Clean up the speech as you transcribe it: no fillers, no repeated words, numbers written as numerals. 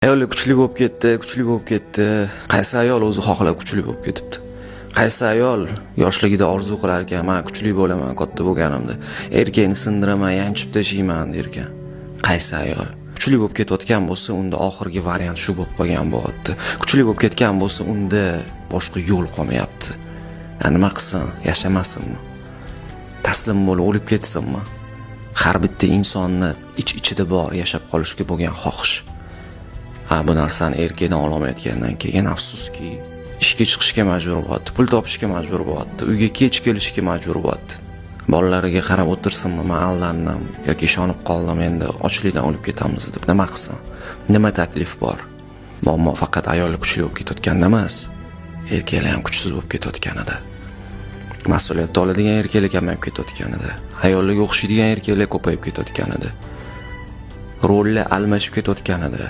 Ayol kuchli bo'lib ketdi. Qaysi ayol o'zi xohlab kuchli bo'lib ketibdi? Qaysi ayol yoshligida orzu qilar ekan, men kuchli bo'laman, katta bo'lganimda, erkakni sindiraman, yanchib tashiyman derkan. Qaysi ayol? Kuchli bo'lib ketayotgan bo'lsa, unda oxirgi variant shu bo'lib qolgan bo'lyapti. Kuchli bo'lib ketgan bo'lsa, unda boshqa yo'l qolmayapti. Nima qilsin, yashamasinmi? Taslim bo'lib o'lib ketsinmi? Har bitta insonni ichida bor yashab qolishga bo'lgan xohish. Bu narsani erkakdan olmayotgandan keyin afsuski, ishga chiqishga majbur bo'lyapti, pul topishga majbur bo'lyapti, uyga kech kelishga majbur bo'lyapti. Bolalariga qarab o'tirsinmi, men aldandim yoki ishonib qoldim, endi ochlikdan o'lib ketamiz deb nima qilsin? Nima taklif bor? Muammo faqat ayol kuchli bo'lib ketayotganda emas, erkaklar ham kuchsiz bo'lib ketayotganida. Mas'uliyat oladigan erkaklar kamayib ketayotganida, ayollarga o'xshaydigan erkaklar ko'payib ketayotganida, rollar almashib ketayotganida